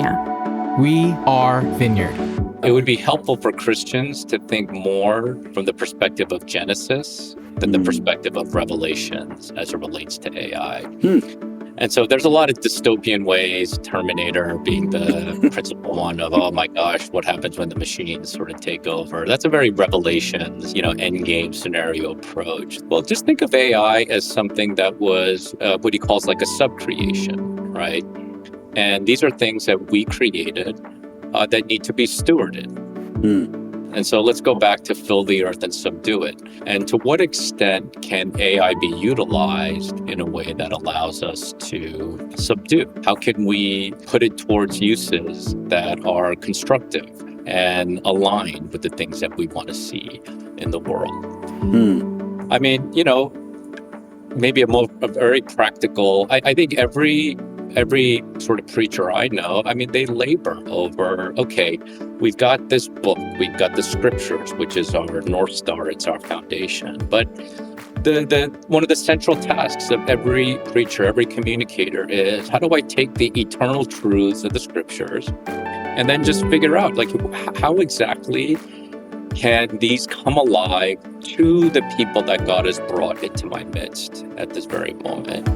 California. We are Vineyard. It would be helpful for Christians to think more from the perspective of Genesis than the perspective of Revelations as it relates to AI. And so there's a lot of dystopian ways, Terminator being the principal one of, oh my gosh, what happens when the machines sort of take over? That's a very Revelations, endgame scenario approach. Well, just think of AI as something that was what he calls like a subcreation, right? And these are things that we created that need to be stewarded. And so let's go back to fill the earth and subdue it. And to what extent can AI be utilized in a way that allows us to subdue? How can we put it towards uses that are constructive and aligned with the things that we want to see in the world? I mean, maybe a very practical, I think every sort of preacher I know, they labor over, okay, we've got this book, we've got the scriptures, which is our North Star, it's our foundation. But one of the central tasks of every preacher, every communicator is, how do I take the eternal truths of the scriptures and then just figure out, how exactly can these come alive to the people that God has brought into my midst at this very moment?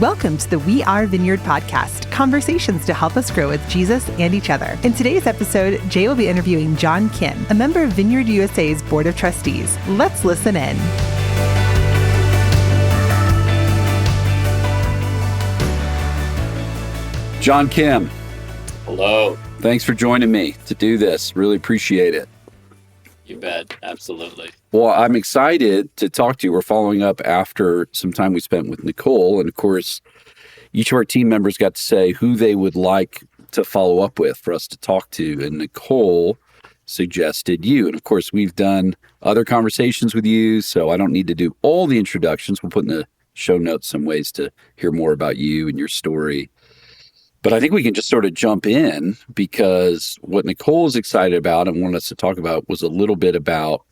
Welcome to the We Are Vineyard podcast, conversations to help us grow with Jesus and each other. In today's episode, Jay will be interviewing John Kim, a member of Vineyard USA's Board of Trustees. Let's listen in. John Kim. Hello. Thanks for joining me to do this. Really appreciate it. You bet. Absolutely. Well, I'm excited to talk to you. We're following up after some time we spent with Nicole. And of course, each of our team members got to say who they would like to follow up with for us to talk to. And Nicole suggested you. And of course, we've done other conversations with you, so I don't need to do all the introductions. We'll put in the show notes some ways to hear more about you and your story. But I think we can just sort of jump in, because what Nicole is excited about and wanted us to talk about was a little bit about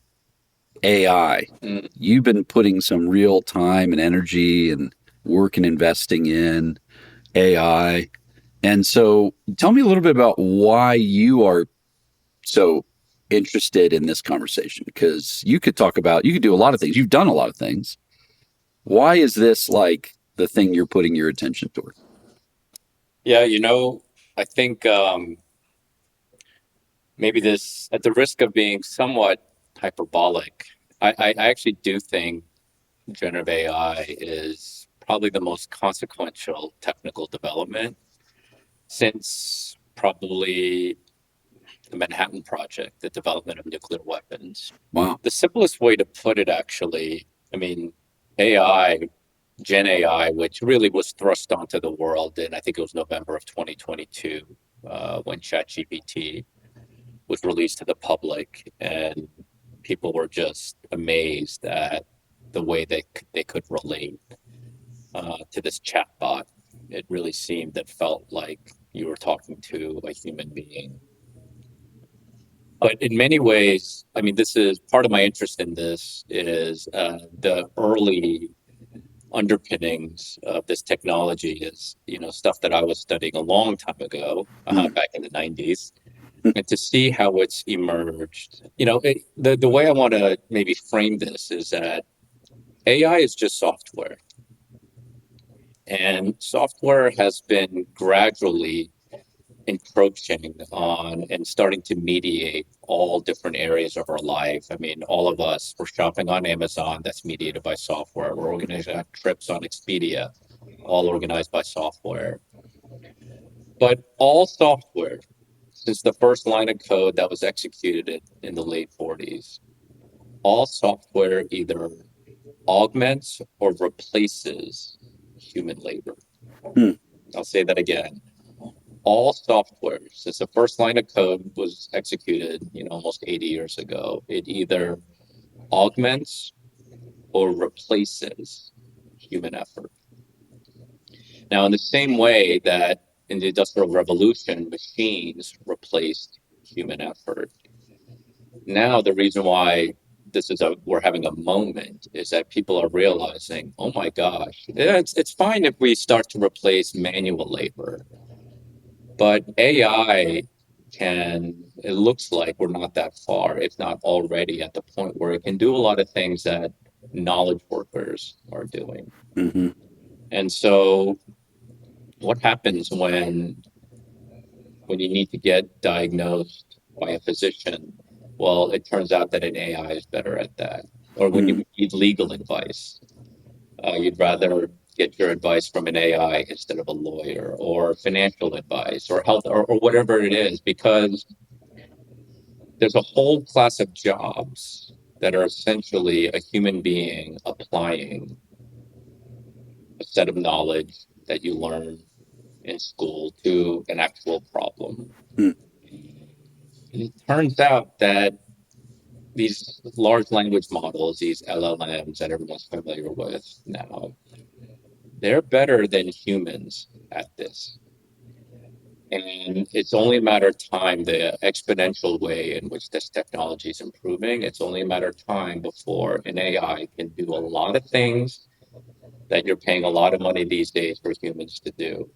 AI. You've been putting some real time and energy and work and investing in AI. And so tell me a little bit about why you are so interested in this conversation, because you could do a lot of things. You've done a lot of things. Why is this like the thing you're putting your attention toward? Yeah, I think maybe this, at the risk of being somewhat hyperbolic, I actually do think generative AI is probably the most consequential technical development since probably the Manhattan Project, the development of nuclear weapons. Wow. The simplest way to put it, actually, AI, Gen AI, which really was thrust onto the world in, I think it was November of 2022, when ChatGPT was released to the public, and people were just amazed at the way they could relate to this chatbot. It really seemed and felt like you were talking to a human being. But in many ways, this is part of my interest in this is the early underpinnings of this technology is, stuff that I was studying a long time ago, back in the 90s, and to see how it's emerged. The way I want to maybe frame this is that AI is just software. And software has been gradually encroaching on and starting to mediate all different areas of our life. All of us, we're shopping on Amazon, that's mediated by software. We're organizing trips on Expedia, all organized by software. But all software, since the first line of code that was executed in the late 40s, all software either augments or replaces human labor. I'll say that again. All software, since the first line of code was executed, almost 80 years ago, it either augments or replaces human effort. Now, in the same way that in the Industrial Revolution, machines replaced human effort, now the reason why we're having a moment, is that people are realizing, oh my gosh, yeah, it's fine if we start to replace manual labor, but AI it looks like we're not that far, if not already at the point where it can do a lot of things that knowledge workers are doing. Mm-hmm. And so what happens when you need to get diagnosed by a physician? Well, it turns out that an AI is better at that. Or when you need legal advice, you'd rather get your advice from an AI instead of a lawyer, or financial advice, or health, or whatever it is, because there's a whole class of jobs that are essentially a human being applying a set of knowledge that you learn in school to an actual problem. Mm. And it turns out that these large language models, these LLMs that everyone's familiar with now, they're better than humans at this. And it's only a matter of time, the exponential way in which this technology is improving, it's only a matter of time before an AI can do a lot of things that you're paying a lot of money these days for humans to do.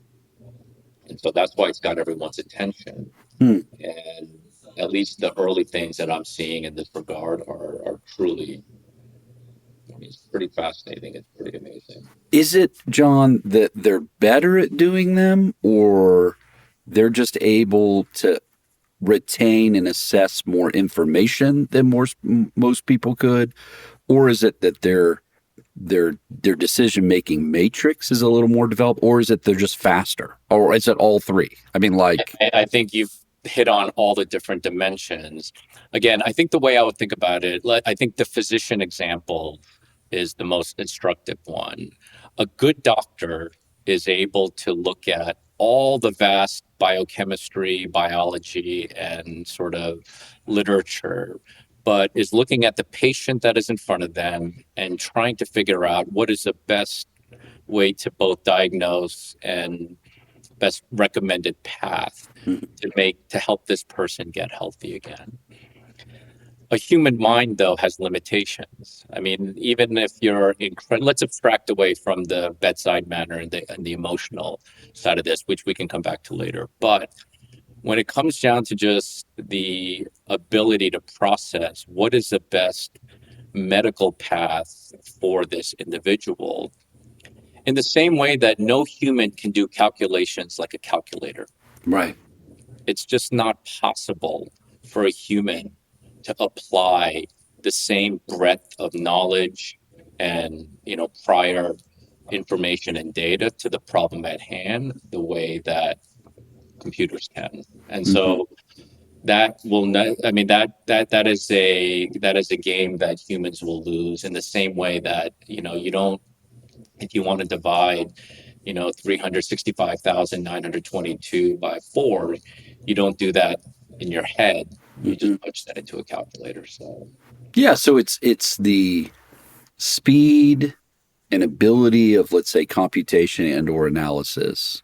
And so that's why it's got everyone's attention. And at least the early things that I'm seeing in this regard are truly, I mean, it's pretty fascinating. It's pretty amazing. Is it, John, that they're better at doing them, or they're just able to retain and assess more information than most people could? Or is it that their decision-making matrix is a little more developed, or is it they're just faster? Or is it all three? I mean, like... I think you've hit on all the different dimensions. Again, I think the way I would think about it, I think the physician example is the most instructive one. A good doctor is able to look at all the vast biochemistry, biology, and sort of literature, but is looking at the patient that is in front of them and trying to figure out what is the best way to both diagnose and best recommended path to help this person get healthy again. A human mind, though, has limitations. I mean, even if you're let's abstract away from the bedside manner and the emotional side of this, which we can come back to later. But when it comes down to just the ability to process what is the best medical path for this individual, in the same way that no human can do calculations like a calculator. Right. It's just not possible for a human to apply the same breadth of knowledge and, prior information and data to the problem at hand the way that computers can. And so that will not, I mean, that is a game that humans will lose, in the same way that, you don't, if you want to divide, 365,922 by 4, you don't do that in your head. You just punch that into a calculator. So so it's the speed and ability of, let's say, computation and or analysis,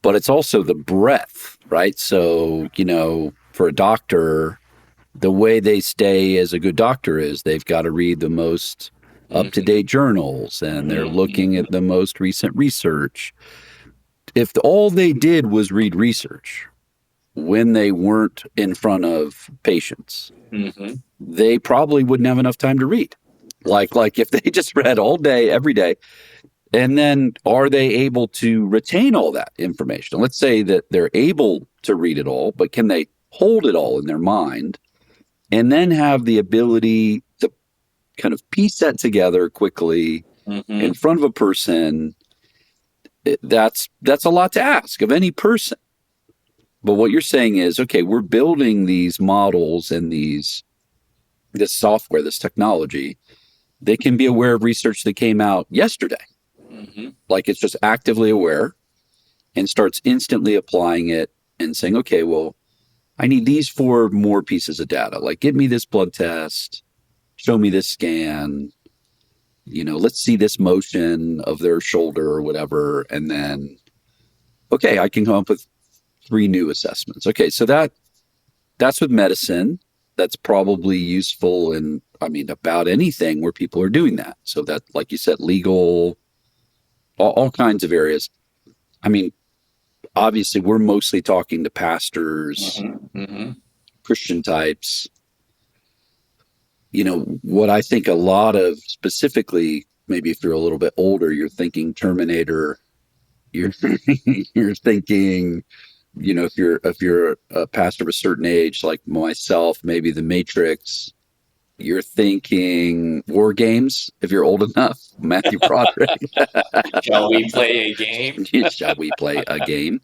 but it's also the breadth, right? So, for a doctor, the way they stay as a good doctor is they've got to read the most up-to-date journals, and they're looking at the most recent research. If all they did was read research when they weren't in front of patients, they probably wouldn't have enough time to read. Like if they just read all day, every day, and then are they able to retain all that information? Let's say that they're able to read it all, but can they hold it all in their mind and then have the ability to kind of piece that together quickly in front of a person? That's a lot to ask of any person. But what you're saying is, okay, we're building these models and this software, this technology. They can be aware of research that came out yesterday. Like, it's just actively aware and starts instantly applying it and saying, okay, well, I need these 4 more pieces of data. Like, give me this blood test, show me this scan, let's see this motion of their shoulder or whatever. And then, okay, I can come up with 3 new assessments. Okay, so that's with medicine. That's probably useful in about anything where people are doing that. So that, like you said, legal, all kinds of areas. I mean, obviously we're mostly talking to pastors, Christian types. What I think a lot of, specifically, maybe if you're a little bit older, you're thinking Terminator, you're thinking, if you're a pastor of a certain age, like myself, maybe The Matrix. You're thinking War Games, if you're old enough, Matthew Broderick. Shall we play a game? Shall we play a game?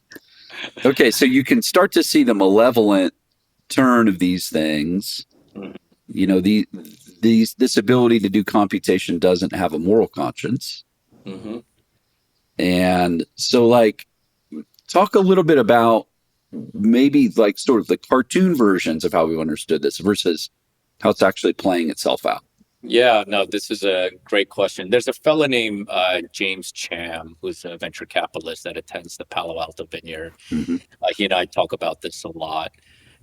Okay, so you can start to see the malevolent turn of these things. This ability to do computation doesn't have a moral conscience. And so, talk a little bit about maybe sort of the cartoon versions of how we understood this versus how it's actually playing itself out. Yeah, no, this is a great question. There's a fellow named James Cham, who's a venture capitalist that attends the Palo Alto Vineyard. He and I talk about this a lot.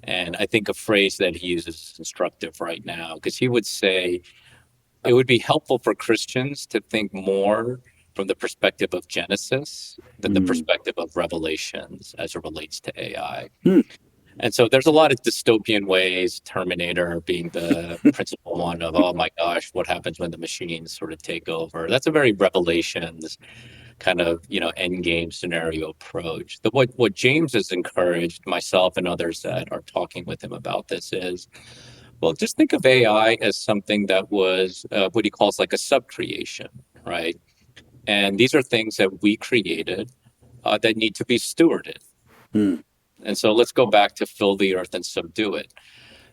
And I think a phrase that he uses is instructive right now, because he would say it would be helpful for Christians to think more from the perspective of Genesis than the perspective of Revelations as it relates to AI. And so there's a lot of dystopian ways, Terminator being the principal one of, oh my gosh, what happens when the machines sort of take over? That's a very Revelations kind of, end game scenario approach. What James has encouraged myself and others that are talking with him about this is, well, just think of AI as something that was what he calls like a sub-creation, right? And these are things that we created that need to be stewarded. And so let's go back to fill the earth and subdue it.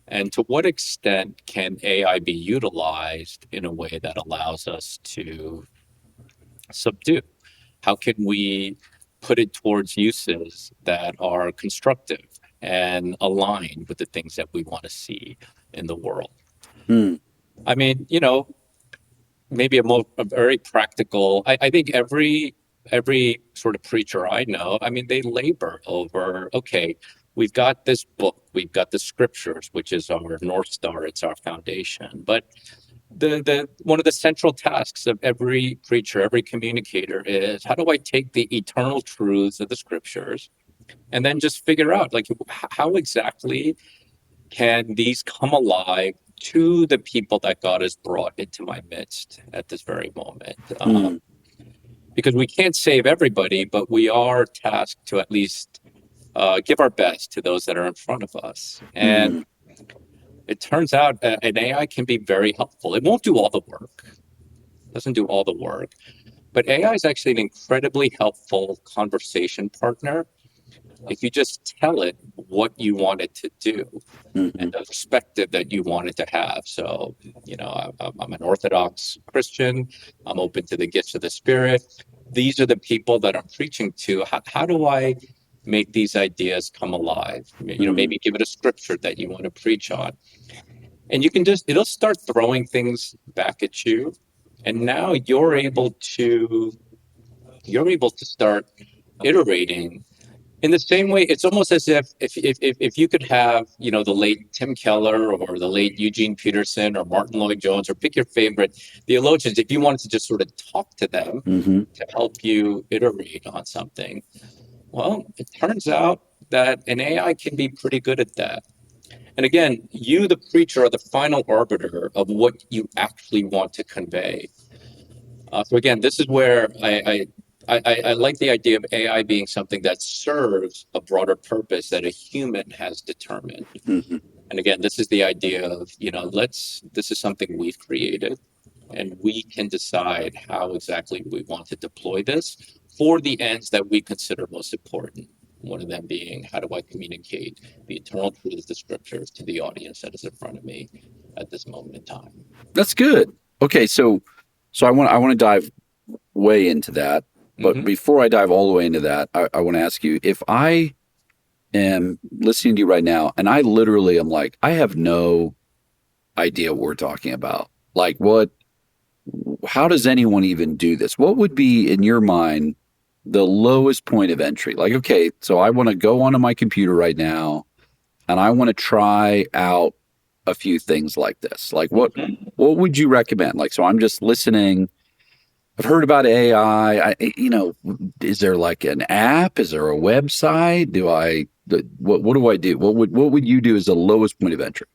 And to what extent can AI be utilized in a way that allows us to subdue? How can we put it towards uses that are constructive and aligned with the things that we want to see in the world? I mean, maybe a very practical, I think every sort of preacher I know, they labor over, okay, we've got this book, we've got the scriptures, which is our North Star, it's our foundation. But the one of the central tasks of every preacher, every communicator is, how do I take the eternal truths of the scriptures and then just figure out, how exactly can these come alive to the people that God has brought into my midst at this very moment? Because we can't save everybody, but we are tasked to at least give our best to those that are in front of us. And it turns out an AI can be very helpful. It won't do all the work. It doesn't do all the work. But AI is actually an incredibly helpful conversation partner if you just tell it what you want it to do and the perspective that you want it to have. So, I'm an Orthodox Christian. I'm open to the gifts of the Spirit. These are the people that I'm preaching to. How do I make these ideas come alive? Maybe give it a scripture that you want to preach on. And you can it'll start throwing things back at you. And now you're able to start iterating. In the same way, it's almost as if you could have, the late Tim Keller or the late Eugene Peterson or Martin Lloyd-Jones, or pick your favorite theologians, if you wanted to just sort of talk to them to help you iterate on something. Well, it turns out that an AI can be pretty good at that. And again, you, the preacher, are the final arbiter of what you actually want to convey. So again, this is where I like the idea of AI being something that serves a broader purpose that a human has determined. And again, this is the idea of, this is something we've created, and we can decide how exactly we want to deploy this for the ends that we consider most important. One of them being, how do I communicate the eternal truth of the scriptures to the audience that is in front of me at this moment in time? That's good. Okay, so I want to dive way into that. But before I dive all the way into that, I want to ask you, if I am listening to you right now and I literally am like, I have no idea what we're talking about. How does anyone even do this? What would be, in your mind, the lowest point of entry? Okay, so I want to go onto my computer right now and I want to try out a few things like this? Like what would you recommend? Like, so I'm just listening. I've heard about AI. Is there like an app? Is there a website? What do I do? What would you do as the lowest point of entry?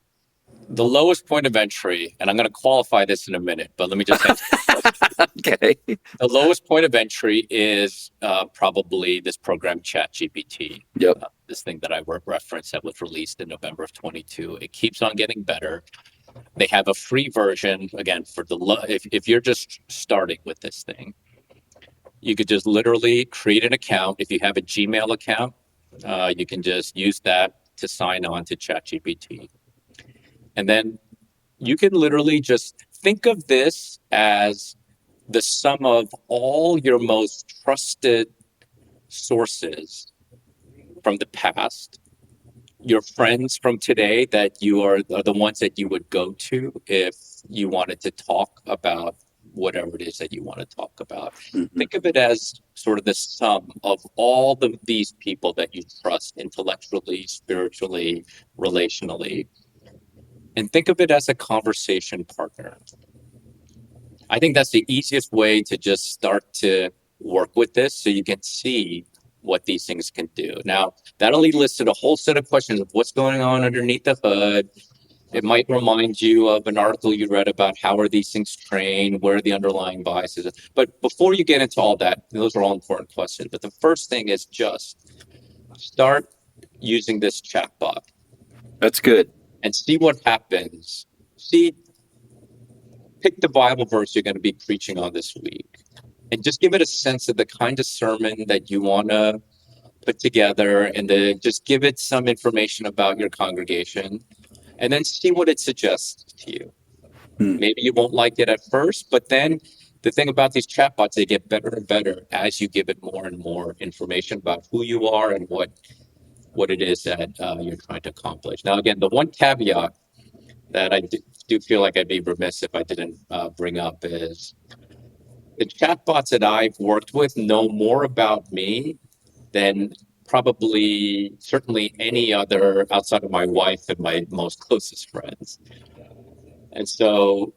The lowest point of entry, and I'm going to qualify this in a minute, but let me just answer the question. Okay. The lowest point of entry is probably this program, ChatGPT. Yep. This thing that I referenced that was released in November of 22. It keeps on getting better. They have a free version, again, for if you're just starting with this thing. You could just literally create an account. If you have a Gmail account, you can just use that to sign on to ChatGPT. And then you can literally just think of this as the sum of all your most trusted sources from the past, your friends from today that you are the ones that you would go to if you wanted to talk about whatever it is that you want to talk about. Mm-hmm. Think of it as sort of the sum of all these people that you trust intellectually, spiritually, relationally. And think of it as a conversation partner. I think that's the easiest way to just start to work with this so you can see what these things can do. Now, that'll elicit a whole set of questions of what's going on underneath the hood. It might remind you of an article you read about how are these things trained, where are the underlying biases. But before you get into all that, those are all important questions. But the first thing is just start using this chatbot. That's good. And see what happens. Pick the Bible verse you're going to be preaching on this week. And just give it a sense of the kind of sermon that you want to put together, and then just give it some information about your congregation, and then see what it suggests to you. Maybe you won't like it at first, but then the thing about these chatbots, they get better and better as you give it more and more information about who you are and what it is that you're trying to accomplish. Now, again, the one caveat that I do feel like I'd be remiss if I didn't bring up is the chatbots that I've worked with know more about me than certainly any other outside of my wife and my most closest friends. And so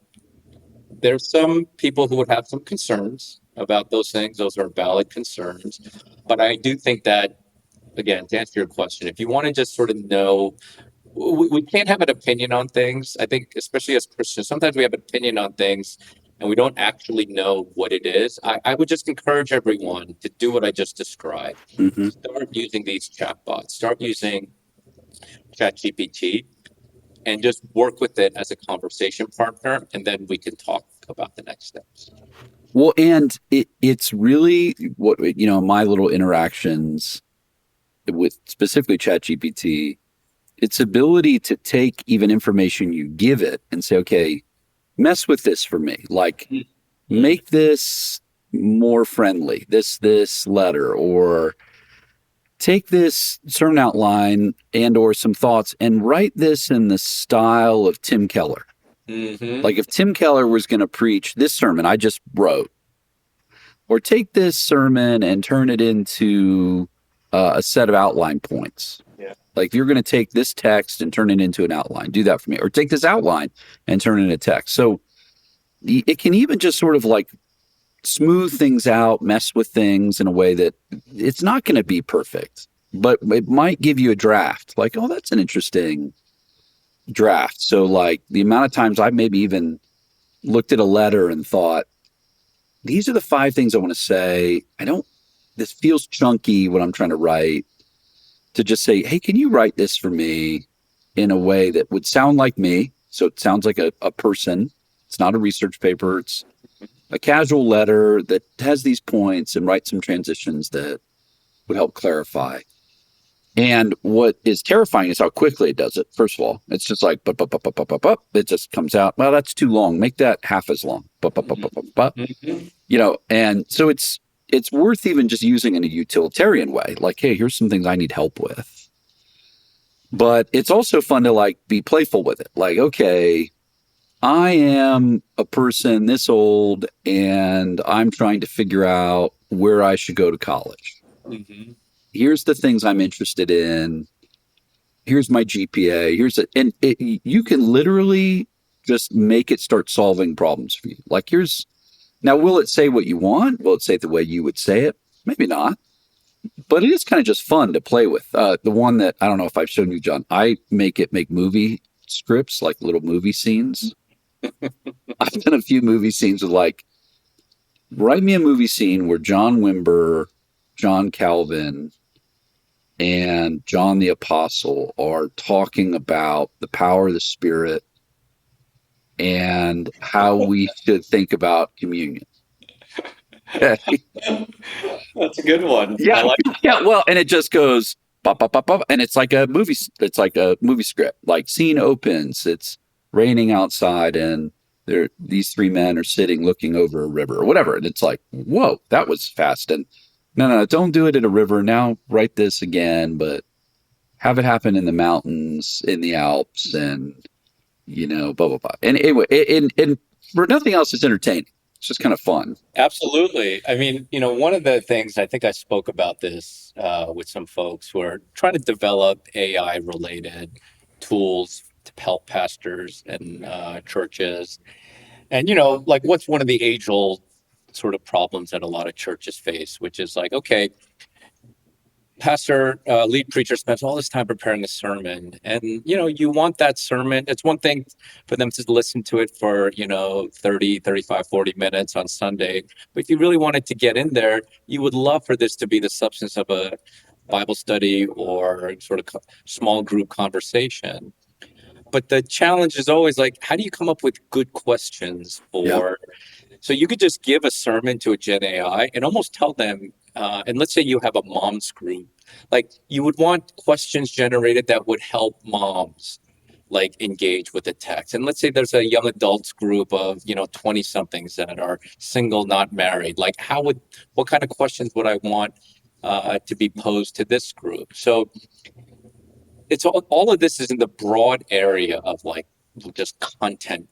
there's some people who would have some concerns about those things. Those are valid concerns. But I do think that, again, to answer your question, if you want to just sort of know, we can't have an opinion on things. I think, especially as Christians, sometimes we have an opinion on things and we don't actually know what it is. I would just encourage everyone to do what I just described. Mm-hmm. Start using these chatbots. Start using ChatGPT and just work with it as a conversation partner, and then we can talk about the next steps. Well, and it's really what, my little interactions with specifically ChatGPT, its ability to take even information you give it and say, okay, mess with this for me. Like, make this more friendly, this letter, or take this sermon outline and or some thoughts and write this in the style of Tim Keller. Mm-hmm. Like if Tim Keller was going to preach this sermon I just wrote, or take this sermon and turn it into a set of outline points. Yeah. Like if you're going to take this text and turn it into an outline, do that for me. Or take this outline and turn it into text. So it can even just sort of like smooth things out, mess with things in a way that it's not going to be perfect, but it might give you a draft. Like, oh, that's an interesting draft. So like the amount of times I've maybe even looked at a letter and thought, these are the 5 things I want to say. This feels chunky what I'm trying to write, to just say, hey, can you write this for me in a way that would sound like me? So it sounds like a person. It's not a research paper. It's a casual letter that has these points, and write some transitions that would help clarify. And what is terrifying is how quickly it does it. First of all, it's just like, it just comes out. Well, that's too long. Make that half as long. And so it's worth even just using in a utilitarian way. Like, hey, here's some things I need help with. But it's also fun to like be playful with it. Like, okay, I am a person this old and I'm trying to figure out where I should go to college. Mm-hmm. Here's the things I'm interested in. here's my GPA, you can literally just make it start solving problems for you. Like now, will it say what you want? Will it say it the way you would say it? Maybe not. But it is kind of just fun to play with. The one that, I don't know if I've shown you, John, I make movie scripts, like little movie scenes. I've done a few movie scenes with like, write me a movie scene where John Wimber, John Calvin, and John the Apostle are talking about the power of the Spirit and how we should think about communion. That's a good one. Yeah, yeah. Well, and it just goes pop, pop, pop, pop, and it's like a movie. It's like a movie script. Like scene opens. It's raining outside, and these three men are sitting looking over a river or whatever. And it's like, whoa, that was fast. And no, don't do it at a river. Now write this again, but have it happen in the mountains, in the Alps, and blah blah blah. And anyway, and for nothing else, it's entertaining. It's just kind of fun. Absolutely. I mean, one of the things, I think I spoke about this with some folks who are trying to develop AI-related tools to help pastors and churches. And, like what's one of the age-old sort of problems that a lot of churches face, which is like, okay, pastor, lead preacher spends all this time preparing a sermon, and you want that sermon. It's one thing for them to listen to it for 30, 35, 40 minutes on Sunday, but if you really wanted to get in there, you would love for this to be the substance of a Bible study or sort of small group conversation. But the challenge is always like, how do you come up with good questions So you could just give a sermon to a Gen AI and almost tell them, and let's say you have a moms group, like you would want questions generated that would help moms like engage with the text. And let's say there's a young adults group of, 20 somethings that are single, not married. Like what kind of questions would I want to be posed to this group? So it's all of this is in the broad area of like just content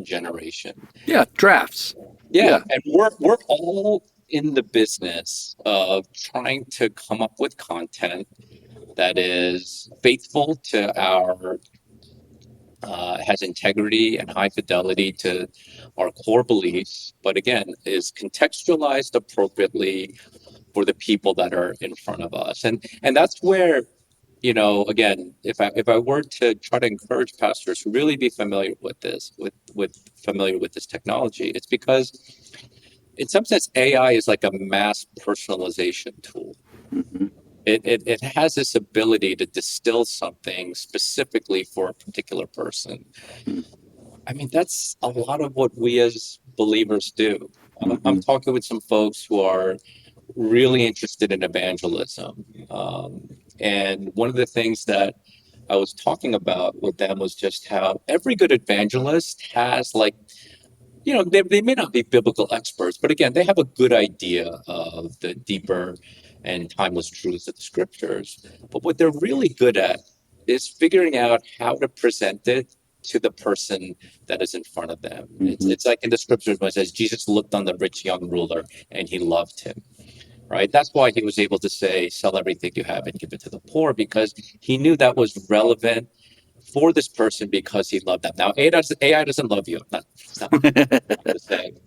generation. Yeah, drafts. Yeah. And we're all in the business of trying to come up with content that is faithful to our has integrity and high fidelity to our core beliefs, but again is contextualized appropriately for the people that are in front of us. And that's where, again, if I were to try to encourage pastors to really be familiar with this, familiar with this technology, it's because in some sense, AI is like a mass personalization tool. Mm-hmm. It has this ability to distill something specifically for a particular person. I mean, that's a lot of what we as believers do. Mm-hmm. I'm talking with some folks who are really interested in evangelism. And one of the things that I was talking about with them was just how every good evangelist has they may not be biblical experts, but again, they have a good idea of the deeper and timeless truths of the scriptures. But what they're really good at is figuring out how to present it to the person that is in front of them. Mm-hmm. It's like in the scriptures when it says Jesus looked on the rich young ruler and he loved him. Right. That's why he was able to say, sell everything you have and give it to the poor, because he knew that was relevant for this person because he loved them. Now, AI doesn't love you. That's not what I'm saying.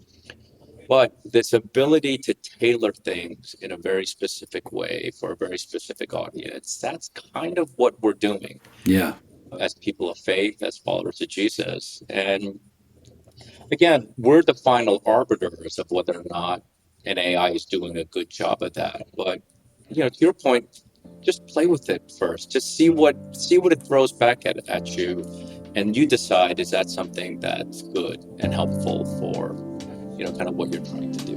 But this ability to tailor things in a very specific way for a very specific audience, that's kind of what we're doing. Yeah. As people of faith, as followers of Jesus. And again, we're the final arbiters of whether or not an AI is doing a good job of that. But to your point, just play with it first. Just see what it throws back at you, and you decide, is that something that's good and helpful for kind of what you're trying to do.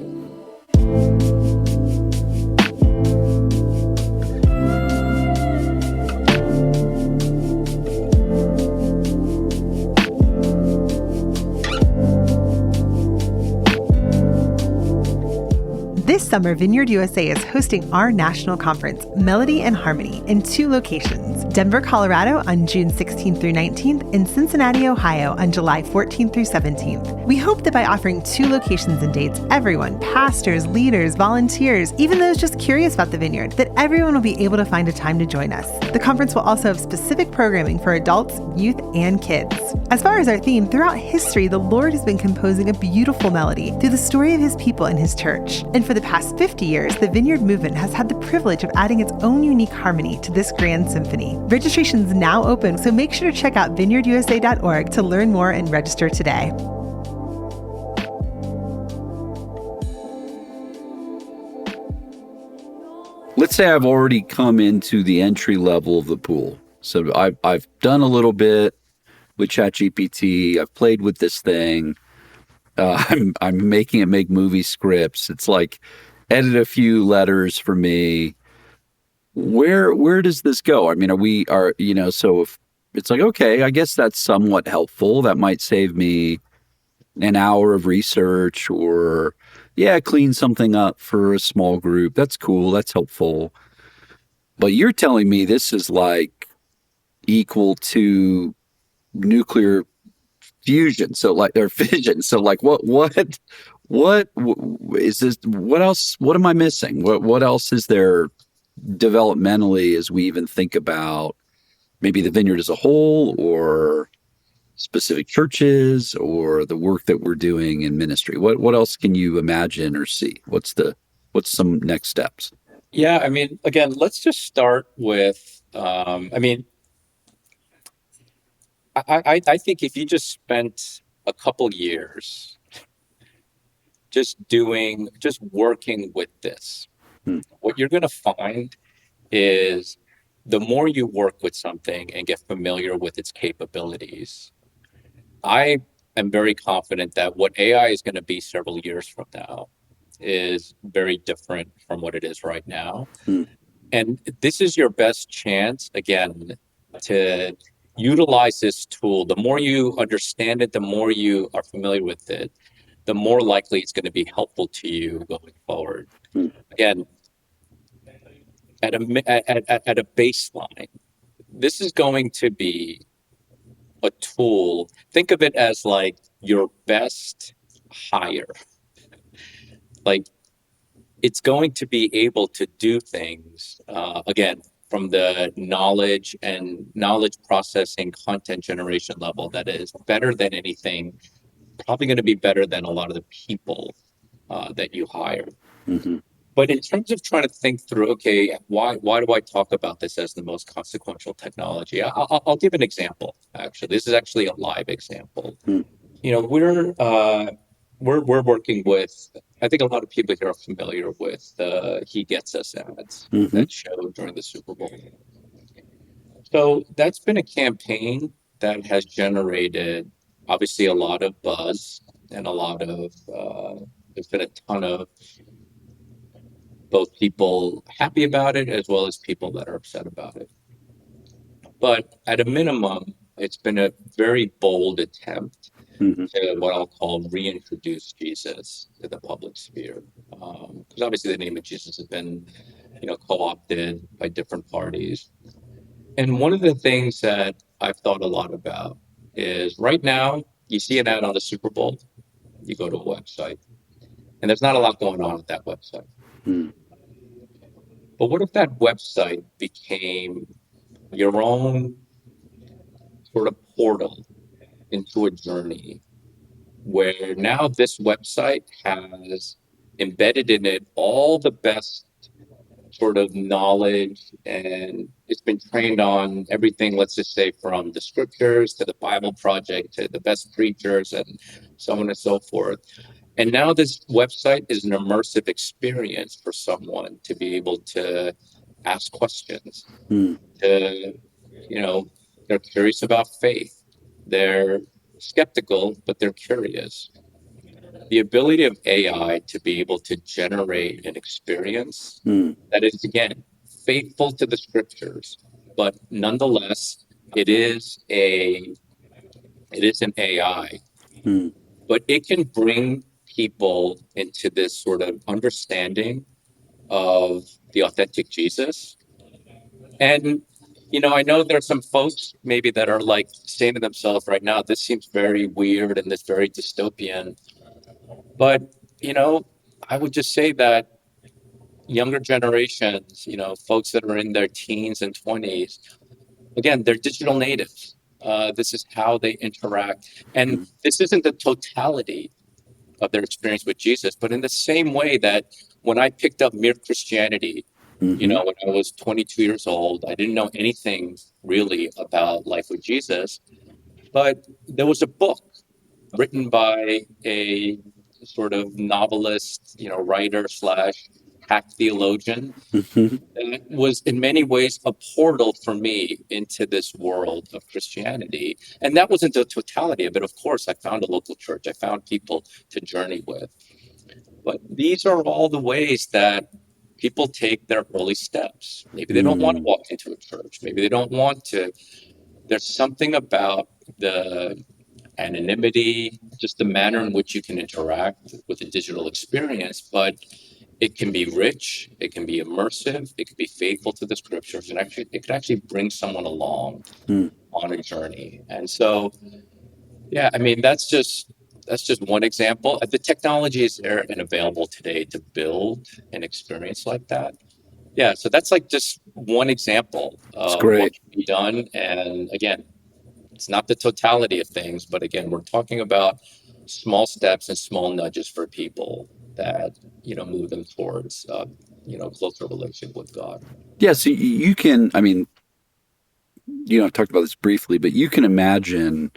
This summer, Vineyard USA is hosting our national conference, Melody and Harmony, in 2 locations, Denver, Colorado on June 16th through 19th, and Cincinnati, Ohio on July 14th through 17th. We hope that by offering 2 locations and dates, everyone, pastors, leaders, volunteers, even those just curious about the Vineyard, that everyone will be able to find a time to join us. The conference will also have specific programming for adults, youth, and kids. As far as our theme, throughout history, the Lord has been composing a beautiful melody through the story of his people and his church. And for the past 50 years, the Vineyard movement has had the privilege of adding its own unique harmony to this grand symphony. Registration is now open, so make sure to check out vineyardusa.org to learn more and register today. Let's say I've already come into the entry level of the pool. So I've done a little bit with ChatGPT. I've played with this thing. I'm making it make movie scripts. It's like edit a few letters for me. Where does this go? I mean, so if it's like, okay, I guess that's somewhat helpful. That might save me an hour of research or, clean something up for a small group. That's cool. That's helpful. But you're telling me this is like equal to nuclear fusion. So like, or fission. So like, what is this? What else? What am I missing? What else is there developmentally as we even think about maybe the Vineyard as a whole, or specific churches, or the work that we're doing in ministry? What else can you imagine or see? What's some next steps? Yeah, I mean, again, let's just start with, I think if you just spent a couple years just working with this, what you're going to find is the more you work with something and get familiar with its capabilities, I am very confident that what AI is going to be several years from now is very different from what it is right now. And this is your best chance, again, to utilize this tool. The more you understand it, the more you are familiar with it, the more likely it's going to be helpful to you going forward. Again, at a baseline, this is going to be a tool. Think of it as like your best hire. Like, it's going to be able to do things, again, from the knowledge processing, content generation level that is better than anything, probably going to be better than a lot of the people that you hire. Mm-hmm. But in terms of trying to think through, okay, why do I talk about this as the most consequential technology? I'll give an example. Actually, this is actually a live example. We're working with, I think a lot of people here are familiar with He Gets Us ads that showed during the Super Bowl. So that's been a campaign that has generated obviously a lot of buzz and a lot of, there's been a ton of both people happy about it as well as people that are upset about it. But at a minimum, it's been a very bold attempt to what I'll call reintroduce Jesus to the public sphere. Because obviously the name of Jesus has been, co-opted by different parties. And one of the things that I've thought a lot about is right now, you see an ad on the Super Bowl, you go to a website, and there's not a lot going on at that website. But what if that website became your own sort of portal into a journey where now this website has embedded in it all the best sort of knowledge, and it's been trained on everything, let's just say from the scriptures to the Bible Project to the best preachers and so on and so forth. And now this website is an immersive experience for someone to be able to ask questions. They're curious about faith. They're skeptical, but they're curious. The ability of AI to be able to generate an experience that is, again, faithful to the scriptures, but nonetheless, it is an AI. But it can bring people into this sort of understanding of the authentic Jesus. And, I know there's some folks maybe that are like saying to themselves right now, this seems very weird and this very dystopian. But, I would just say that younger generations, folks that are in their teens and 20s, again, they're digital natives. This is how they interact. And this isn't the totality of their experience with Jesus, but in the same way that when I picked up Mere Christianity, when I was 22 years old, I didn't know anything really about life with Jesus, but there was a book written by a sort of novelist, writer slash hack theologian. Mm-hmm. And it was in many ways a portal for me into this world of Christianity. And that wasn't the totality of it. Of course, I found a local church. I found people to journey with. But these are all the ways that people take their early steps. Maybe they don't want to walk into a church. Maybe they don't want to. There's something about the anonymity, just the manner in which you can interact with a digital experience, but it can be rich, it can be immersive, it can be faithful to the scriptures, and actually it could actually bring someone along on a journey. And so, yeah, I mean that's just one example. The technology is there and available today to build an experience like that. Yeah, so that's like just one example It's of great. what can be done. And again, it's not the totality of things, but again, we're talking about small steps and small nudges for people that, move them towards, closer relationship with God. Yeah, so you can, I mean, I've talked about this briefly, but you can imagine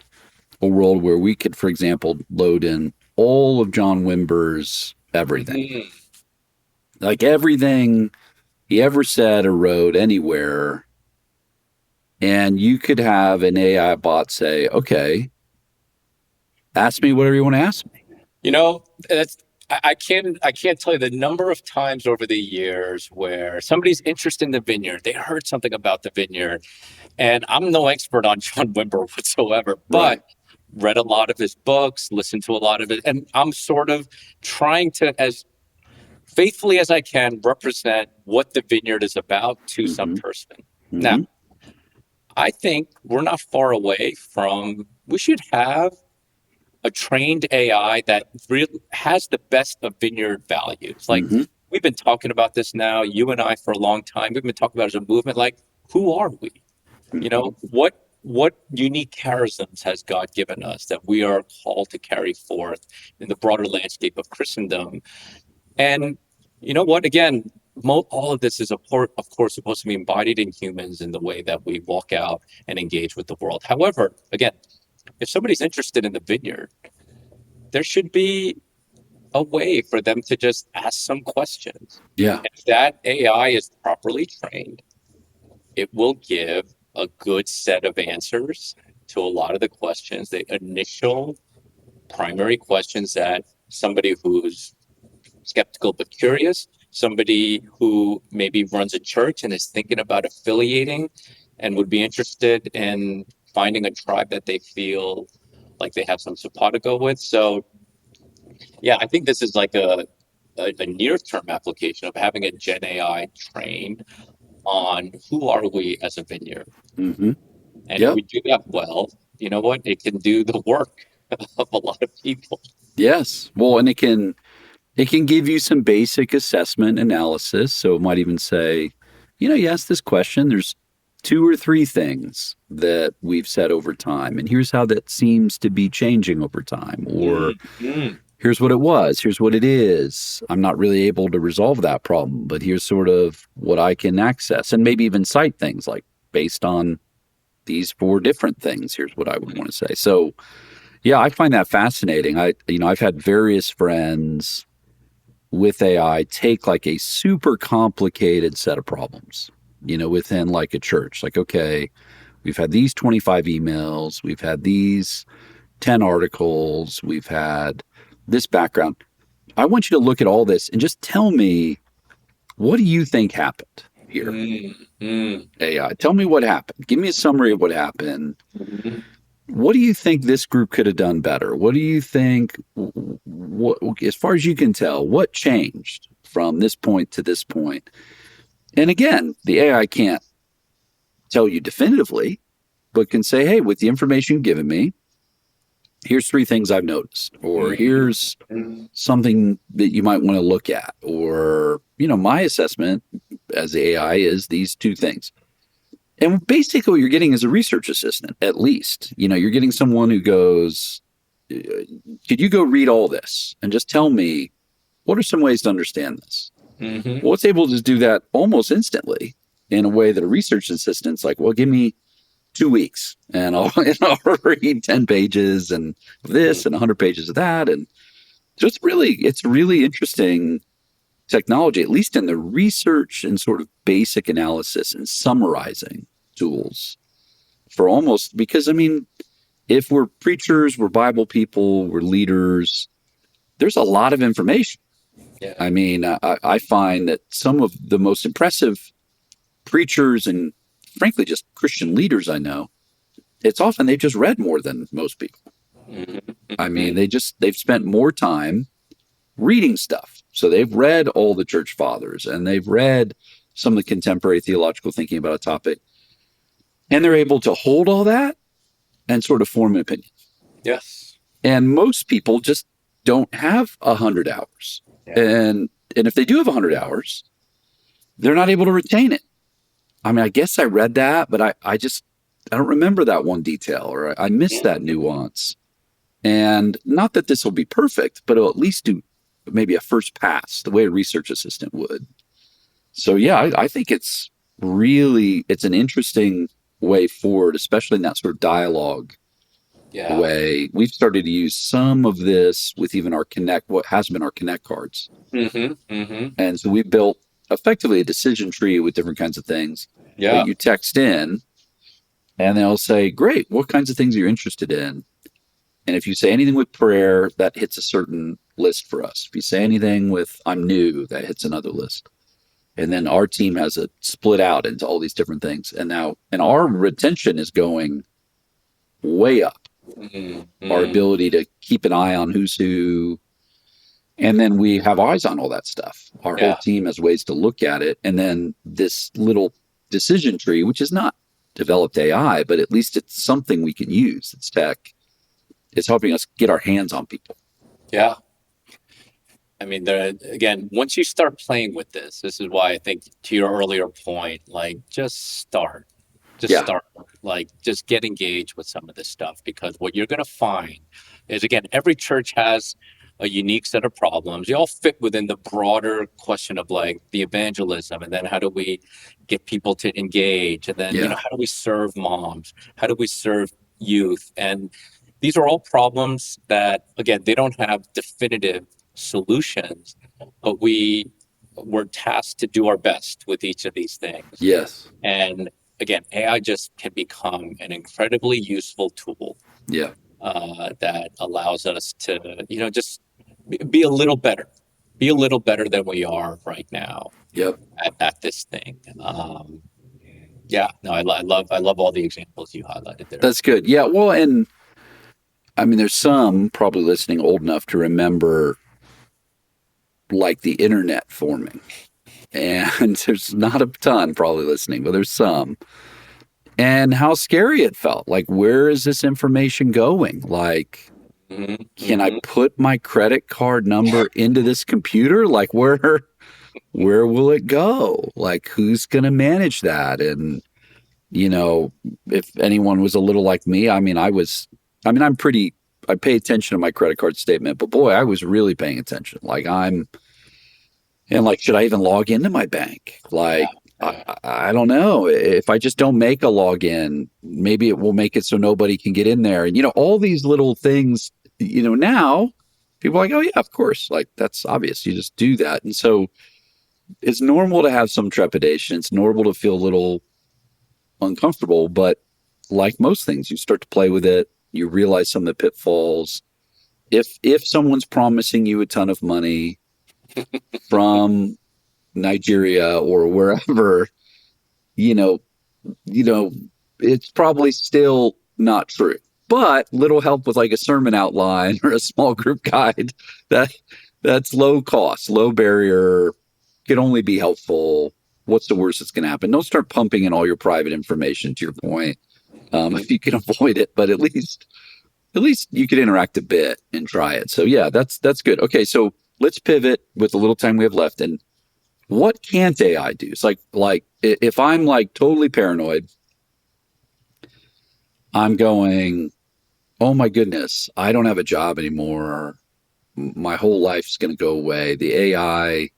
a world where we could, for example, load in all of John Wimber's everything. Like everything he ever said or wrote anywhere. And you could have an AI bot say, okay, ask me whatever you want to ask me. That's I can't tell you the number of times over the years where somebody's interested in the Vineyard, they heard something about the Vineyard, and I'm no expert on John Wimber whatsoever, but read a lot of his books, listened to a lot of it, and I'm sort of trying to, as faithfully as I can, represent what the Vineyard is about to some person. Now, I think we're not far away from, we should have a trained AI that really has the best of Vineyard values. Like we've been talking about this now, you and I, for a long time. We've been talking about it as a movement. Like, who are we? What unique charisms has God given us that we are called to carry forth in the broader landscape of Christendom? And you know what? Again, all of this is, of course, supposed to be embodied in humans in the way that we walk out and engage with the world. However, again, if somebody's interested in the Vineyard, there should be a way for them to just ask some questions. Yeah. If that AI is properly trained, it will give a good set of answers to a lot of the questions, the initial primary questions that somebody who's skeptical but curious, somebody who maybe runs a church and is thinking about affiliating and would be interested in finding a tribe that they feel like they have some simpatico with. So, yeah, I think this is like a near-term application of having a Gen AI trained on who are we as a Vineyard. And if we do that well, you know what? It can do the work of a lot of people. Yes. Well, and it can give you some basic assessment analysis. So it might even say, you ask this question, there's 2 or 3 things that we've said over time, and here's how that seems to be changing over time. Or here's what it was, here's what it is. I'm not really able to resolve that problem, but here's sort of what I can access, and maybe even cite things like, based on these 4 different things, here's what I would want to say. So, yeah, I find that fascinating. I've had various friends with AI take like a super complicated set of problems, within like a church. Like, okay, we've had these 25 emails, we've had these 10 articles, we've had this background. I want you to look at all this and just tell me, what do you think happened here? AI, tell me what happened. Give me a summary of what happened. What do you think this group could have done better? What do you think what, as far as you can tell, what changed from this point to this point? And again, the AI can't tell you definitively, but can say, hey, with the information you've given me, here's 3 things I've noticed, or here's something that you might want to look at, or, my assessment as the AI is these 2 things. And basically what you're getting is a research assistant, at least. You're getting someone who goes, could you go read all this and just tell me, what are some ways to understand this? Well, it's able to do that almost instantly in a way that a research assistant's like, well, give me 2 weeks and I'll read 10 pages and this and 100 pages of that. And so it's really interesting technology, at least in the research and sort of basic analysis and summarizing tools for almost, because if we're preachers, we're Bible people, we're leaders, there's a lot of information. Yeah. I find that some of the most impressive preachers and frankly, just Christian leaders I know, it's often they've just read more than most people. They've spent more time reading stuff. So they've read all the church fathers and they've read some of the contemporary theological thinking about a topic. And they're able to hold all that and sort of form an opinion. Yes. And most people just don't have 100 hours. Yeah. And if they do have 100 hours, they're not able to retain it. I guess I read that, but I don't remember that one detail, or I missed that nuance. And not that this will be perfect, but it'll at least do maybe a first pass, the way a research assistant would. So yeah, I think it's an interesting way forward, especially in that sort of dialogue way. We've started to use some of this with even our what has been our Connect cards. And so we built effectively a decision tree with different kinds of things that you text in, and they'll say, great, what kinds of things are you interested in? And if you say anything with prayer, that hits a certain list for us. If you say anything with I'm new, that hits another list. And then our team has it split out into all these different things. And our retention is going way up. Our ability to keep an eye on who's who. And then we have eyes on all that stuff. Our whole team has ways to look at it. And then this little decision tree, which is not developed AI, but at least it's something we can use. It's tech. It's helping us get our hands on people. Yeah. Again, once you start playing with this is why I think, to your earlier point, just start. Just get engaged with some of this stuff, because what you're going to find is, again, every church has a unique set of problems. They all fit within the broader question of the evangelism, and then how do we get people to engage, and then how do we serve moms, how do we serve youth, and these are all problems that, again, they don't have definitive solutions, but we're tasked to do our best with each of these things. Yes. And again, AI just can become an incredibly useful tool. Yeah. That allows us to, just be a little better than we are right now. Yep. At this thing. I love all the examples you highlighted there. That's good. Yeah. Well, and there's some probably listening old enough to remember the internet forming, and there's not a ton probably listening, but there's some. And how scary it felt. Where is this information going? Can I put my credit card number into this computer? Where will it go? Who's going to manage that? And, if anyone was a little like me, I pay attention to my credit card statement, but boy, I was really paying attention. Should I even log into my bank? I don't know. If I just don't make a login, maybe it will make it so nobody can get in there. And, all these little things, now people are like, oh yeah, of course. That's obvious. You just do that. And so it's normal to have some trepidation. It's normal to feel a little uncomfortable, but like most things, you start to play with it. You realize some of the pitfalls. If someone's promising you a ton of money from Nigeria or wherever, it's probably still not true. but little help with like a sermon outline or a small group guide that's low cost, low barrier, can only be helpful. What's the worst that's going to happen? Don't start pumping in all your private information, to your point, if you can avoid it, but at least you could interact a bit and try it. So yeah, that's good. Okay, so let's pivot with the little time we have left. And what can't AI do? It's like if I'm like totally paranoid, I'm going, oh my goodness, I don't have a job anymore. My whole life's going to go away. The AI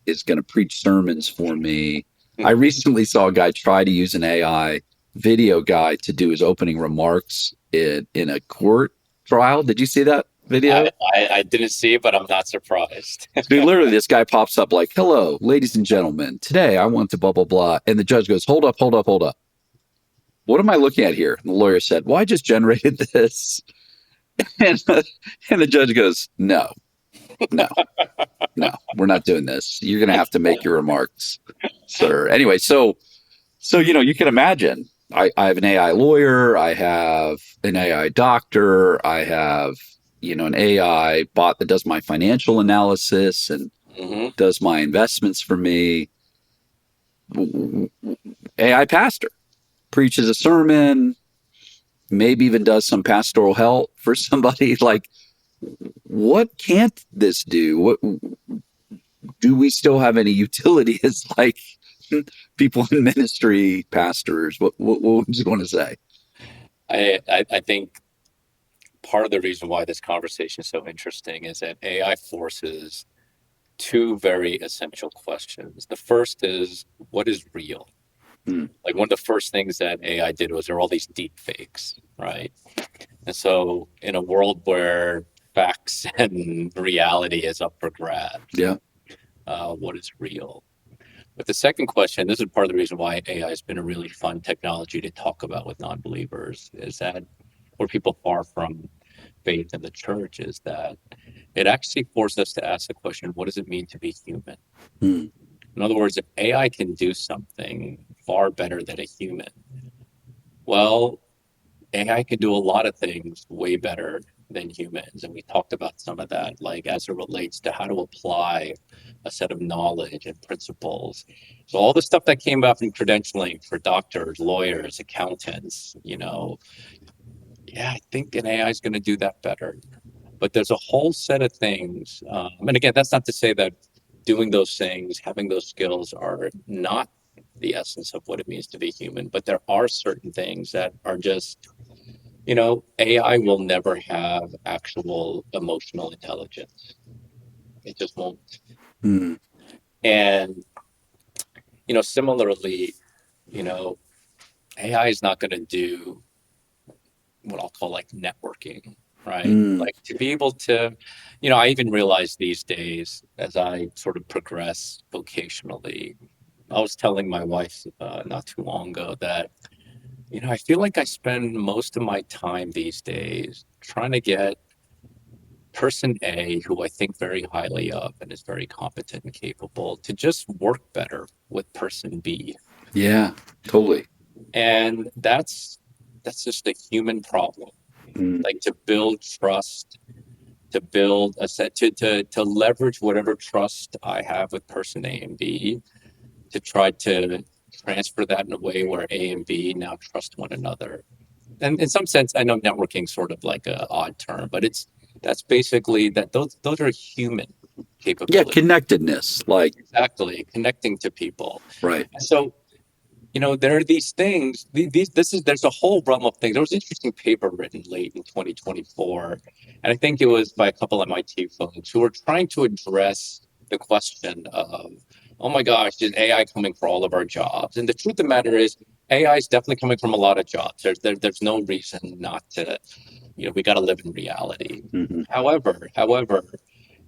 is going to preach sermons for me. I recently saw a guy try to use an AI video guy to do his opening remarks in a court trial. Did you see that video? I didn't see it, but I'm not surprised. Dude, literally, this guy pops up like, hello, ladies and gentlemen, today I want to blah, blah, blah. And the judge goes, hold up. What am I looking at here? And the lawyer said, well, I just generated this. And the judge goes, no, we're not doing this. You're going to have to make your remarks, sir. Anyway, so you can imagine, I have an AI lawyer, I have an AI doctor, I have, an AI bot that does my financial analysis and does my investments for me. AI pastor preaches a sermon, maybe even does some pastoral help for somebody. Like, what can't this do? What do we still have any utility as like people in ministry, pastors? What would you want to say? I think part of the reason why this conversation is so interesting is that AI forces two very essential questions. The first is, what is real? Like, one of the first things that AI did was there were all these deep fakes, right? And so in a world where facts and reality is up for grabs, what is real? But the second question, this is part of the reason why AI has been a really fun technology to talk about with non-believers, is that for people far from faith in the church, is that it actually forced us to ask the question, what does it mean to be human? In other words, if AI can do something far better than a human, well, AI can do a lot of things way better than humans. And we talked about some of that, like as it relates to how to apply a set of knowledge and principles. So all the stuff that came out from credentialing for doctors, lawyers, accountants, I think an AI is going to do that better. But there's a whole set of things. And again, that's not to say that doing those things, having those skills are not the essence of what it means to be human. But there are certain things that are just, AI will never have actual emotional intelligence. It just won't. And, similarly, AI is not going to do what I'll call like networking, right? Like to be able to, I even realize these days as I sort of progress vocationally, I was telling my wife not too long ago that, I feel like I spend most of my time these days trying to get person A, who I think very highly of and is very competent and capable, to just work better with person B. Yeah, totally. And that's just a human problem. Like to build trust, to build a set, to leverage whatever trust I have with person A and B, to try to transfer that in a way where A and B now trust one another. And in some sense, I know networking is sort of like an odd term, but that's basically that those are human capabilities. Yeah, connectedness, like exactly connecting to people. Right. So, there are these things. There's a whole realm of things. There was an interesting paper written late in 2024, and I think it was by a couple of MIT folks who were trying to address the question of, oh my gosh, is AI coming for all of our jobs? And the truth of the matter is, AI is definitely coming from a lot of jobs. There's no reason not to. We got to live in reality. However,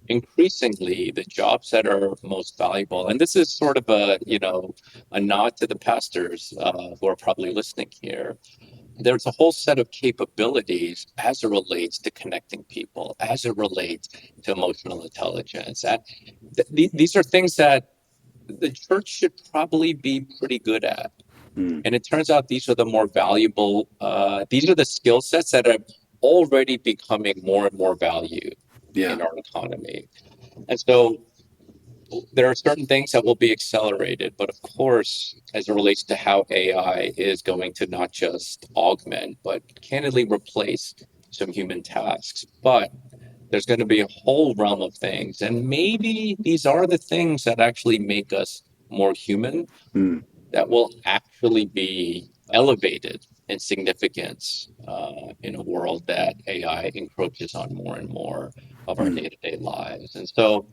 increasingly the jobs that are most valuable, and this is sort of a nod to the pastors who are probably listening here, there's a whole set of capabilities as it relates to connecting people, as it relates to emotional intelligence. These are things that the church should probably be pretty good at. And it turns out these are the more valuable, these are the skill sets that are already becoming more and more valued in our economy. And so there are certain things that will be accelerated, but of course, as it relates to how AI is going to not just augment, but candidly replace some human tasks. But there's going to be a whole realm of things. And maybe these are the things that actually make us more human, that will actually be elevated in significance in a world that AI encroaches on more and more of our day-to-day lives. And so,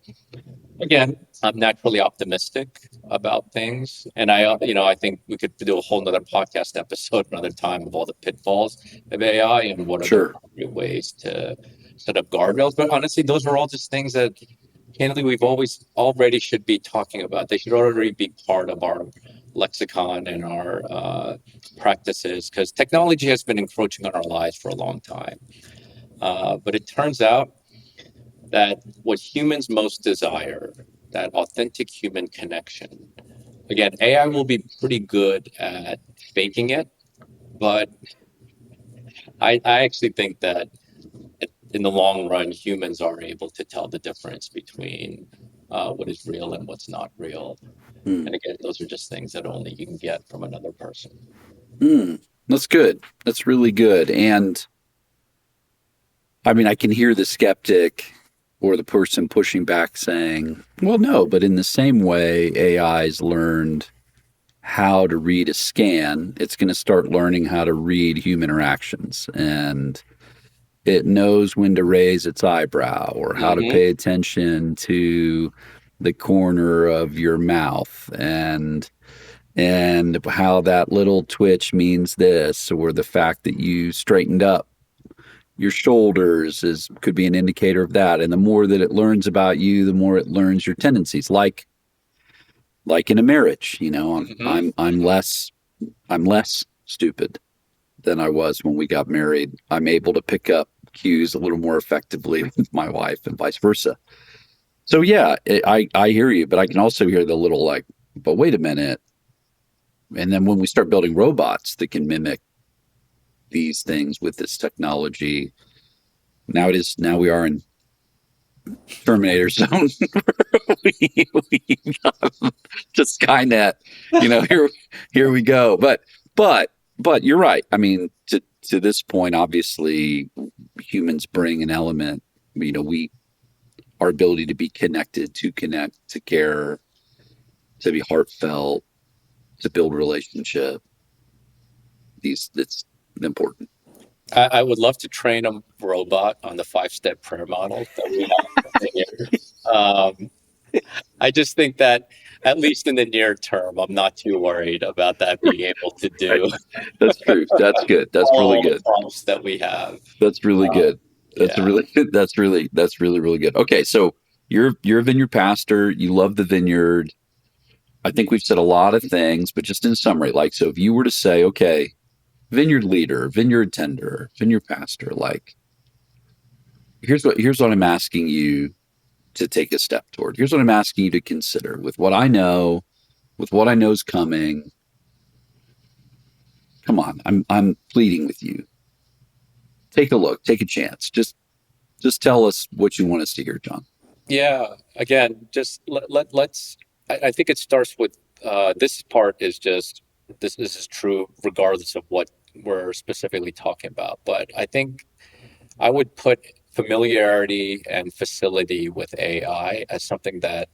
again, I'm naturally optimistic about things. And I think we could do a whole nother podcast episode another time of all the pitfalls of AI and what are the appropriate ways to set up guardrails. But honestly, those are all just things that candidly we've already should be talking about. They should already be part of our lexicon and our practices, because technology has been encroaching on our lives for a long time. But it turns out that what humans most desire, that authentic human connection, again, AI will be pretty good at faking it, but I actually think that in the long run, humans are able to tell the difference between what is real and what's not real. And again, those are just things that only you can get from another person. That's good. That's really good. And I mean, I can hear the skeptic or the person pushing back saying, well, no, but in the same way AI's learned how to read a scan, it's going to start learning how to read human interactions. And it knows when to raise its eyebrow or how to pay attention to the corner of your mouth and how that little twitch means this, or the fact that you straightened up your shoulders could be an indicator of that. And the more that it learns about you, the more it learns your tendencies. Like in a marriage, I'm less stupid than I was when we got married. I'm able to pick up cues a little more effectively with my wife and vice versa. So yeah, I hear you, but I can also hear the little like, but wait a minute. And then when we start building robots that can mimic these things with this technology, now we are in Terminator zone. we got to Skynet, here we go. But you're right. I mean, to this point, obviously humans bring an element, our ability to be connected, to connect, to care, to be heartfelt, to build relationship. It's important. I would love to train a robot on the 5-step prayer model that we have here. I just think that, at least in the near term, I'm not too worried about that being able to do. That's true. That's good. That's really good. The prompts that we have. That's really good. That's really good. Okay, so you're a vineyard pastor. You love the vineyard. I think we've said a lot of things, but just in summary, so if you were to say, okay, vineyard leader, vineyard tender, vineyard pastor, here's what I'm asking you to take a step toward. Here's what I'm asking you to consider with what I know, with what I know is coming. Come on, I'm pleading with you. Take a look, take a chance. Just tell us what you want us to hear, John. Yeah. Again, just let's. I think it starts with this part is just this is true regardless of what we're specifically talking about. But I think I would put familiarity and facility with AI as something that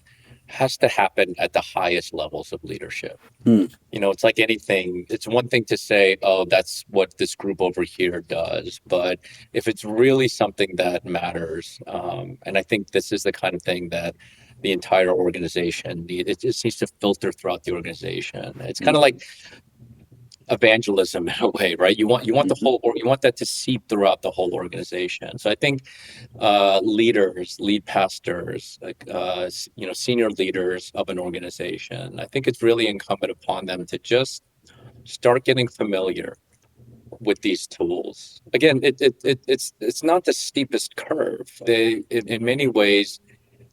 has to happen at the highest levels of leadership. It's like anything. It's one thing to say, oh, that's what this group over here does. But if it's really something that matters, and I think this is the kind of thing that the entire organization it just needs to filter throughout the organization. It's kind of like evangelism in a way, right? You want the whole, or you want that to seep throughout the whole organization. So I think lead pastors, senior leaders of an organization, I think it's really incumbent upon them to just start getting familiar with these tools. Again, it's not the steepest curve. In many ways,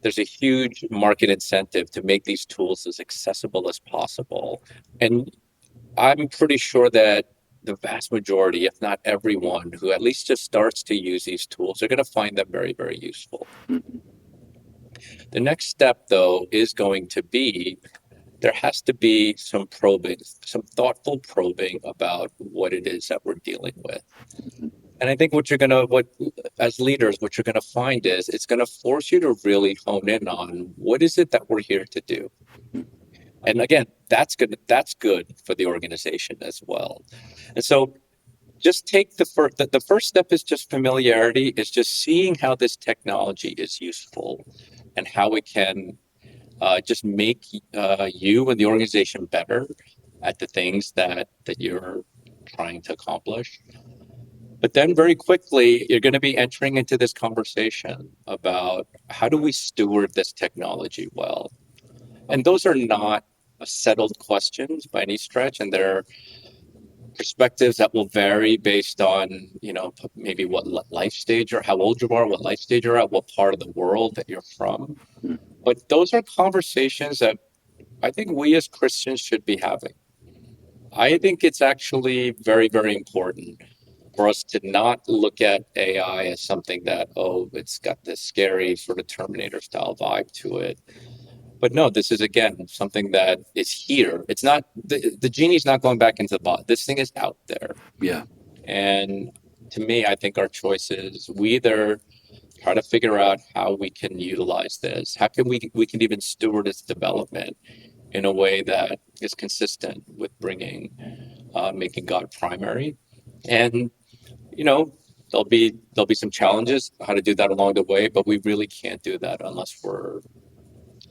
there's a huge market incentive to make these tools as accessible as possible. And I'm pretty sure that the vast majority, if not everyone, who at least just starts to use these tools are going to find them very, very useful. The next step, though, is going to be there has to be some probing, some thoughtful probing about what it is that we're dealing with. And I think as leaders, what you're going to find is it's going to force you to really hone in on what is it that we're here to do. And again, that's good for the organization as well. And so just take the first step is just familiarity, is just seeing how this technology is useful and how it can just make you and the organization better at the things that you're trying to accomplish. But then very quickly, you're going to be entering into this conversation about how do we steward this technology well? And those are not settled questions by any stretch, and they're perspectives that will vary based on, maybe what life stage or how old you are, what life stage you're at, what part of the world that you're from. But those are conversations that I think we as Christians should be having. I think it's actually very, very important for us to not look at AI as something that, it's got this scary sort of Terminator style vibe to it. But no, this is, again, something that is here. It's not, the genie's not going back into the bottle. This thing is out there. Yeah. And to me, I think our choice is we either try to figure out how we can utilize this. How can we can even steward its development in a way that is consistent with making God primary. And, there'll be some challenges how to do that along the way, but we really can't do that unless we're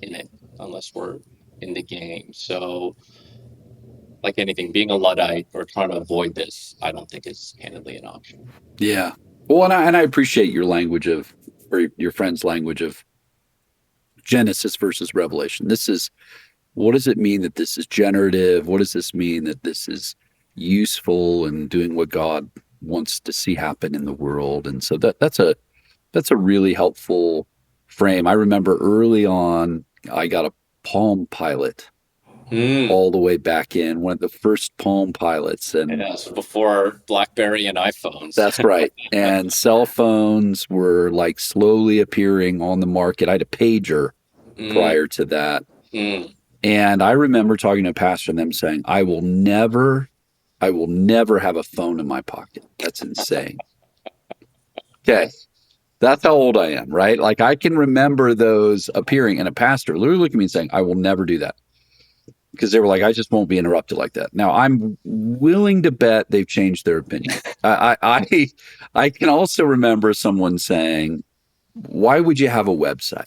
in it, unless we're in the game. So like anything, being a Luddite or trying to avoid this, I don't think is candidly an option. Yeah. Well, and I appreciate your language or your friend's language of Genesis versus Revelation. What does it mean that this is generative? What does this mean that this is useful and doing what God wants to see happen in the world? And so that's a really helpful frame. I remember early on, I got a Palm Pilot all the way back in, one of the first Palm Pilots. And yes, before BlackBerry and iPhones. That's right. And cell phones were like slowly appearing on the market. I had a pager prior to that. And I remember talking to a pastor and them saying, I will never have a phone in my pocket. That's insane. Okay. That's how old I am, right? Like I can remember those appearing, and a pastor literally looked at me and saying, I will never do that. Because they were like, I just won't be interrupted like that. Now, I'm willing to bet they've changed their opinion. I can also remember someone saying, why would you have a website?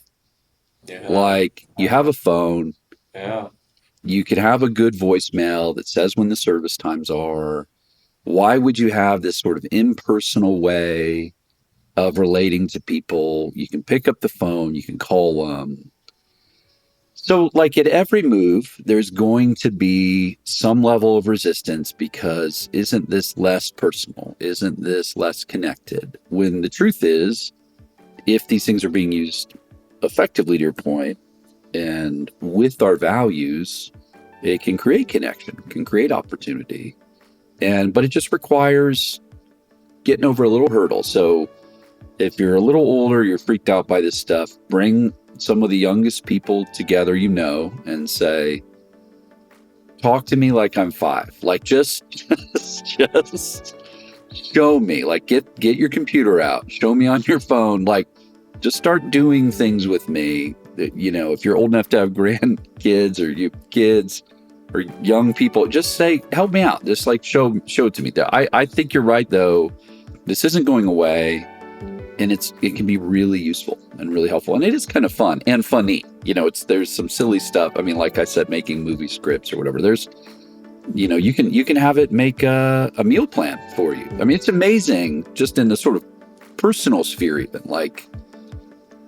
Yeah. Like, you have a phone. Yeah. You could have a good voicemail that says when the service times are. Why would you have this sort of impersonal way of relating to people? You can pick up the phone, you can call them. So like at every move, there's going to be some level of resistance because isn't this less personal? Isn't this less connected? When the truth is, if these things are being used effectively, to your point, and with our values, it can create connection, can create opportunity. But it just requires getting over a little hurdle. So if you're a little older, you're freaked out by this stuff, bring some of the youngest people together, and say, talk to me like I'm 5. Like just show me, like get your computer out, show me on your phone, like just start doing things with me. If you're old enough to have grandkids or you kids or young people, just say, help me out. Just like show it to me. I think you're right though. This isn't going away. And it can be really useful and really helpful. And it is kind of fun and funny. There's some silly stuff. I mean, like I said, making movie scripts or whatever. There's, you can have it make a meal plan for you. I mean, it's amazing just in the sort of personal sphere even. Like,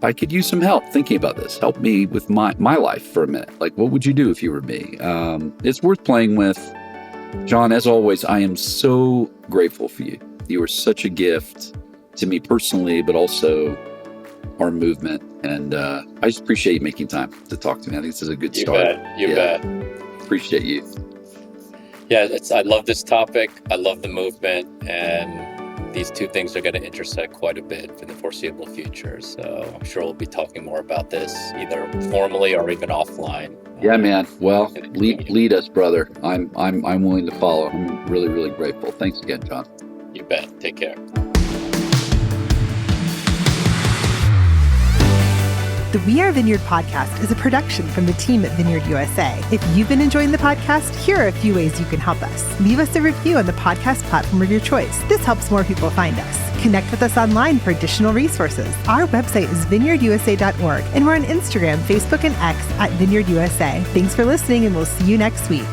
I could use some help thinking about this. Help me with my life for a minute. Like, what would you do if you were me? It's worth playing with. John, as always, I am so grateful for you. You are such a gift to me personally, but also our movement. And I just appreciate you making time to talk to me. I think this is a good start. You bet. Appreciate you. Yeah, I love this topic. I love the movement, and these two things are going to intersect quite a bit for the foreseeable future. So I'm sure we'll be talking more about this either formally or even offline. Yeah, man. Well, lead us, brother. I'm willing to follow. I'm really, really grateful. Thanks again, John. You bet. Take care. The We Are Vineyard podcast is a production from the team at Vineyard USA. If you've been enjoying the podcast, here are a few ways you can help us. Leave us a review on the podcast platform of your choice. This helps more people find us. Connect with us online for additional resources. Our website is vineyardusa.org, and we're on Instagram, Facebook, and X at Vineyard USA. Thanks for listening, and we'll see you next week.